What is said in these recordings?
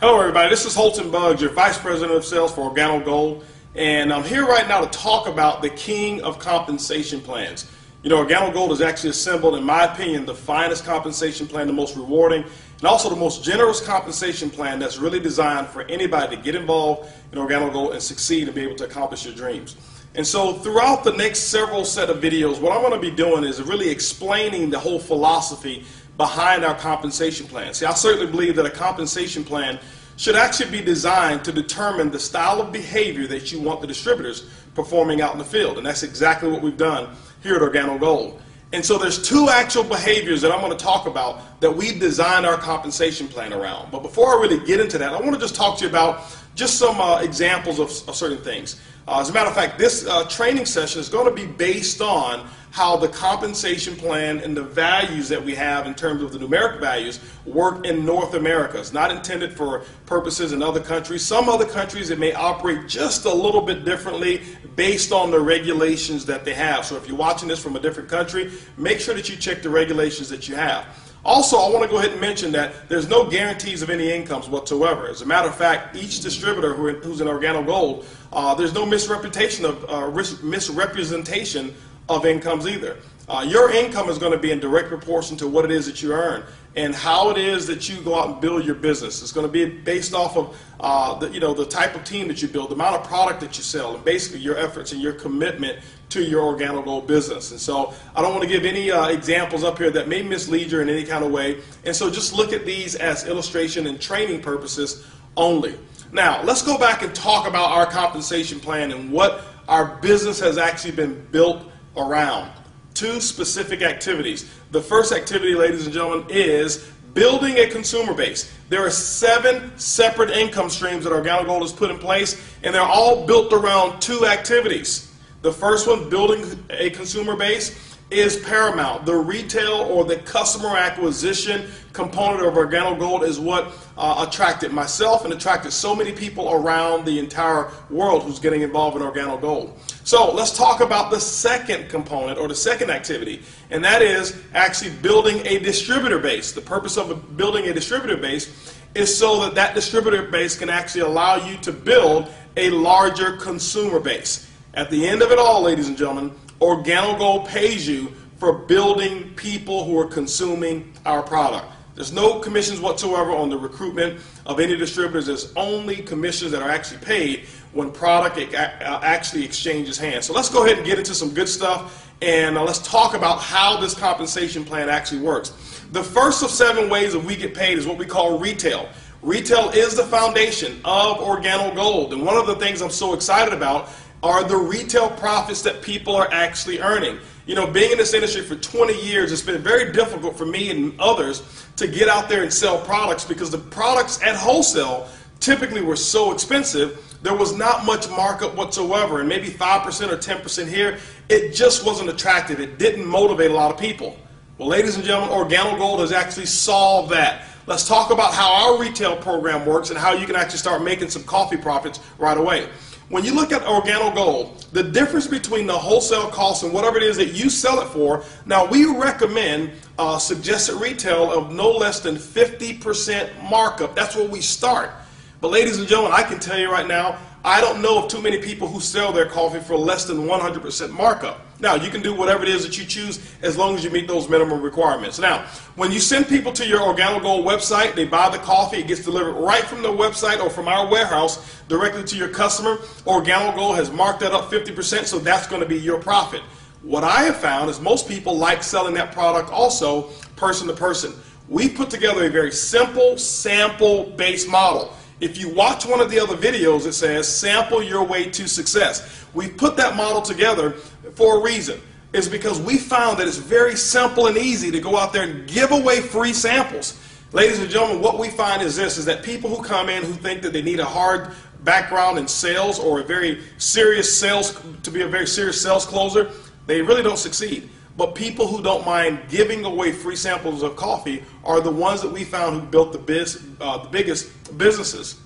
Hello everybody, this is Holton Buggs, your Vice President of Sales for Organo Gold, and I'm here right now to talk about the king of compensation plans. You know, Organo Gold has actually assembled, in my opinion, the finest compensation plan, the most rewarding, and also the most generous compensation plan that's really designed for anybody to get involved in Organo Gold and succeed and be able to accomplish your dreams. And so throughout the next several set of videos, what I'm going to be doing is really explaining the whole philosophy behind our compensation plan. See, I certainly believe that a compensation plan should actually be designed to determine the style of behavior that you want the distributors performing out in the field. And that's exactly what we've done here at Organo Gold. And so there's two actual behaviors that I'm going to talk about that we've designed our compensation plan around. But before I really get into that, I want to just talk to you about just some examples of certain things. As a matter of fact, this training session is going to be based on how the compensation plan and the values that we have in terms of the numeric values work in North America. It's not intended for purposes in other countries. Some other countries, it may operate just a little bit differently based on the regulations that they have. So if you're watching this from a different country, make sure that you check the regulations that you have. Also, I want to go ahead and mention that there's no guarantees of any incomes whatsoever. As a matter of fact, each distributor who's in Organo Gold, there's no misrepresentation of incomes either. Your income is going to be in direct proportion to what it is that you earn and how it is that you go out and build your business. It's going to be based off of the type of team that you build, the amount of product that you sell, and basically your efforts and your commitment to your Organo Gold business. And so I don't want to give any examples up here that may mislead you in any kind of way. And so just look at these as illustration and training purposes only. Now, let's go back and talk about our compensation plan and what our business has actually been built around. Two specific activities. The first activity, ladies and gentlemen, is building a consumer base. There are 7 separate income streams that Organo Gold has put in place, and they're all built around 2 activities. The first one, building a consumer base, is paramount. The retail or the customer acquisition component of Organo Gold is what attracted myself and attracted so many people around the entire world who's getting involved in Organo Gold. So let's talk about the second component or the second activity, and that is actually building a distributor base. The purpose of building a distributor base is so that that distributor base can actually allow you to build a larger consumer base. At the end of it all, ladies and gentlemen, Organo Gold pays you for building people who are consuming our product. There's no commissions whatsoever on the recruitment of any distributors. There's only commissions that are actually paid when product actually exchanges hands. So let's go ahead and get into some good stuff, and let's talk about how this compensation plan actually works. The first of 7 ways that we get paid is what we call retail. Retail is the foundation of Organo Gold, and one of the things I'm so excited about are the retail profits that people are actually earning. You know, being in this industry for 20 years, it's been very difficult for me and others to get out there and sell products because the products at wholesale typically were so expensive, there was not much markup whatsoever, and maybe 5% or 10% here. It just wasn't attractive. It didn't motivate a lot of people. Well, ladies and gentlemen, Organo Gold has actually solved that. Let's talk about how our retail program works and how you can actually start making some coffee profits right away. When you look at Organo Gold, the difference between the wholesale cost and whatever it is that you sell it for, now we recommend suggested retail of no less than 50% markup. That's where we start. But ladies and gentlemen, I can tell you right now, I don't know of too many people who sell their coffee for less than 100% markup. Now, you can do whatever it is that you choose as long as you meet those minimum requirements. Now, when you send people to your Organo Gold website, they buy the coffee, it gets delivered right from the website or from our warehouse directly to your customer. Organo Gold has marked that up 50%, so that's going to be your profit. What I have found is most people like selling that product also person to person. We put together a very simple sample-based model. If you watch one of the other videos, it says sample your way to success. We put that model together for a reason. It's because we found that it's very simple and easy to go out there and give away free samples. Ladies and gentlemen, what we find is this, is that people who come in who think that they need a hard background in sales or a very serious sales, to be a very serious sales closer, they really don't succeed. But people who don't mind giving away free samples of coffee are the ones that we found who built the biggest businesses.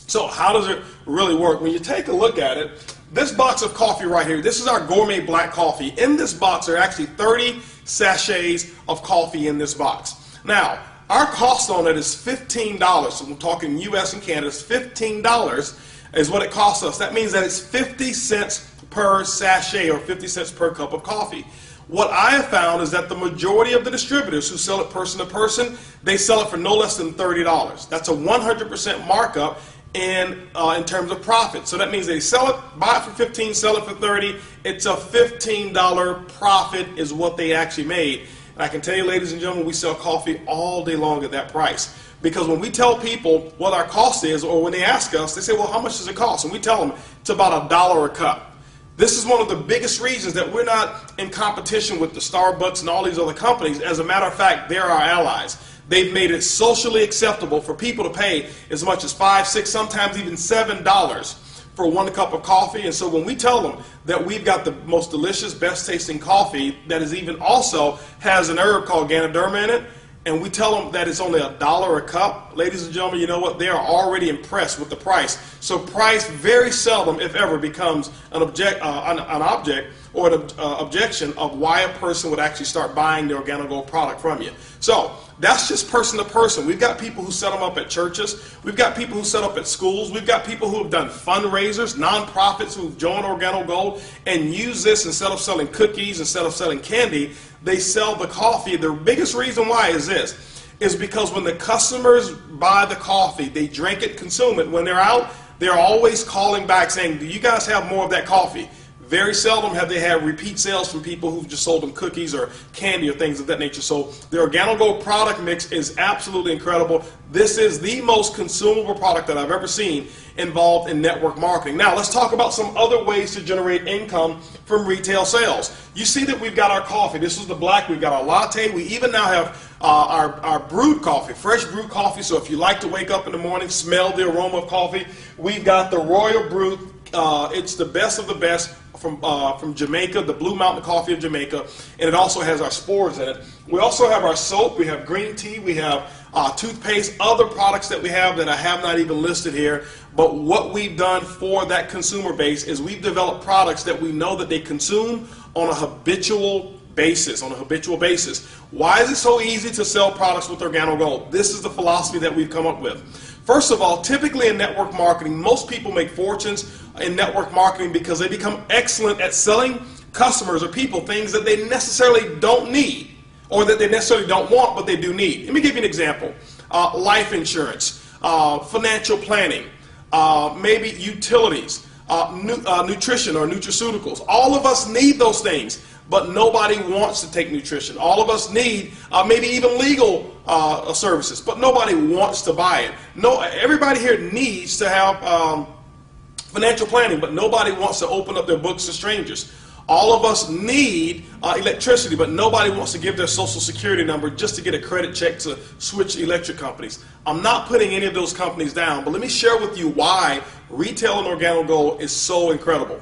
So how does it really work? When you take a look at it, this box of coffee right here, this is our gourmet black coffee. In this box, there are actually 30 sachets of coffee in this box. Now, our cost on it is $15. So we're talking US and Canada, it's $15 is what it costs us. That means that it's 50 cents per sachet or 50 cents per cup of coffee. What I have found is that the majority of the distributors who sell it person to person, they sell it for no less than $30. That's a 100% markup in terms of profit. So that means they sell it, buy it for 15, sell it for 30. It's a $15 profit is what they actually made. And I can tell you, ladies and gentlemen, we sell coffee all day long at that price. Because when we tell people what our cost is, or when they ask us, they say, well, how much does it cost? And we tell them it's about $1 a cup. This is one of the biggest reasons that we're not in competition with the Starbucks and all these other companies. As a matter of fact, they're our allies. They've made it socially acceptable for people to pay as much as $5, $6, sometimes even $7 for 1 cup of coffee. And so when we tell them that we've got the most delicious, best tasting coffee that is even also has an herb called Ganoderma in it, and we tell them that it's only $1 a cup, ladies and gentlemen, you know what? They are already impressed with the price. So price very seldom, if ever, becomes an object or an objection of why a person would actually start buying the Organo Gold product from you. So that's just person to person. We've got people who set them up at churches. We've got people who set up at schools. We've got people who have done fundraisers, nonprofits who've joined Organo Gold and use this instead of selling cookies, instead of selling candy. They sell the coffee. The biggest reason why is this, is because when the customers buy the coffee, they drink it, consume it. When they're out, they're always calling back saying, do you guys have more of that coffee? Very seldom have they had repeat sales from people who've just sold them cookies or candy or things of that nature. So the Organo Gold product mix is absolutely incredible. This is the most consumable product that I've ever seen involved in network marketing. Now let's talk about some other ways to generate income from retail sales. You see that we've got our coffee. This is the black. We've got our latte. We even now have our brewed coffee, fresh brewed coffee. So if you like to wake up in the morning, smell the aroma of coffee, we've got the Royal Brew. It's the best of the best from Jamaica, the Blue Mountain Coffee of Jamaica, and it also has our spores in it. We also have our soap, we have green tea, we have toothpaste, other products that we have that I have not even listed here. But what we've done for that consumer base is we've developed products that we know that they consume on a habitual basis. Why is it so easy to sell products with Organo Gold? This is the philosophy that we've come up with. First of all, typically in network marketing, most people make fortunes in network marketing because they become excellent at selling customers or people things that they necessarily don't need or that they necessarily don't want, but they do need. Let me give you an example. Life insurance, financial planning, maybe utilities, nutrition or nutraceuticals. All of us need those things, but nobody wants to take nutrition. All of us need maybe even legal services, but nobody wants to buy it. No, everybody here needs to have financial planning, but nobody wants to open up their books to strangers. All of us need electricity, but nobody wants to give their social security number just to get a credit check to switch electric companies. I'm not putting any of those companies down, but let me share with you why retail and Organo Gold is so incredible.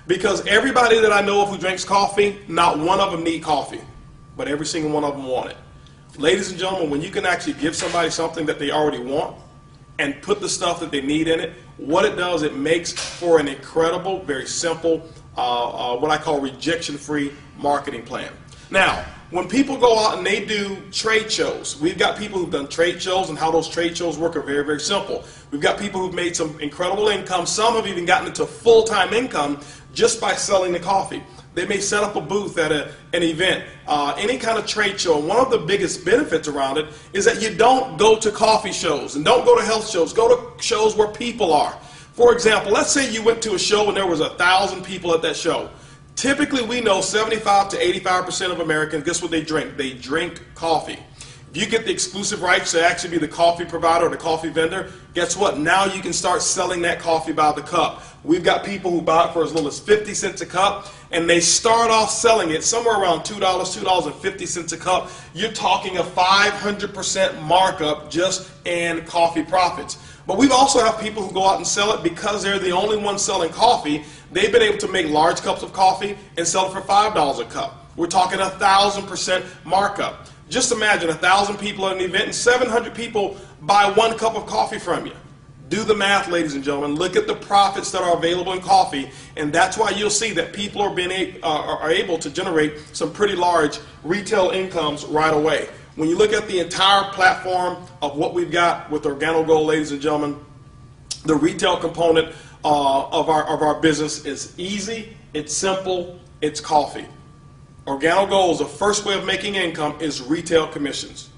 Because everybody that I know of who drinks coffee, not one of them need coffee, but every single one of them want it. Ladies and gentlemen, when you can actually give somebody something that they already want and put the stuff that they need in it, what it does, it makes for an incredible, very simple, what I call rejection-free marketing plan. Now, when people go out and they do trade shows, we've got people who've done trade shows, and how those trade shows work are very, very simple. We've got people who've made some incredible income. Some have even gotten into full-time income just by selling the coffee. They may set up a booth at an event, any kind of trade show. And one of the biggest benefits around it is that you don't go to coffee shows and don't go to health shows. Go to shows where people are. For example, let's say you went to a show and there was 1,000 people at that show. Typically, we know 75 to 85% of Americans, guess what they drink? They drink coffee. If you get the exclusive rights to actually be the coffee provider or the coffee vendor, guess what? Now you can start selling that coffee by the cup. We've got people who buy it for as little as 50 cents a cup, and they start off selling it somewhere around $2, $2.50 a cup. You're talking a 500% markup just in coffee profits. But we also have people who go out and sell it because they're the only ones selling coffee. They've been able to make large cups of coffee and sell it for $5 a cup. We're talking 1,000% markup. Just imagine 1,000 people at an event and 700 people buy 1 cup of coffee from you. Do the math, ladies and gentlemen. Look at the profits that are available in coffee, and that's why you'll see that people are able to generate some pretty large retail incomes right away. When you look at the entire platform of what we've got with Organo Gold, ladies and gentlemen, the retail component of our business is easy, it's simple, it's coffee. Organo Gold's the first way of making income is retail commissions.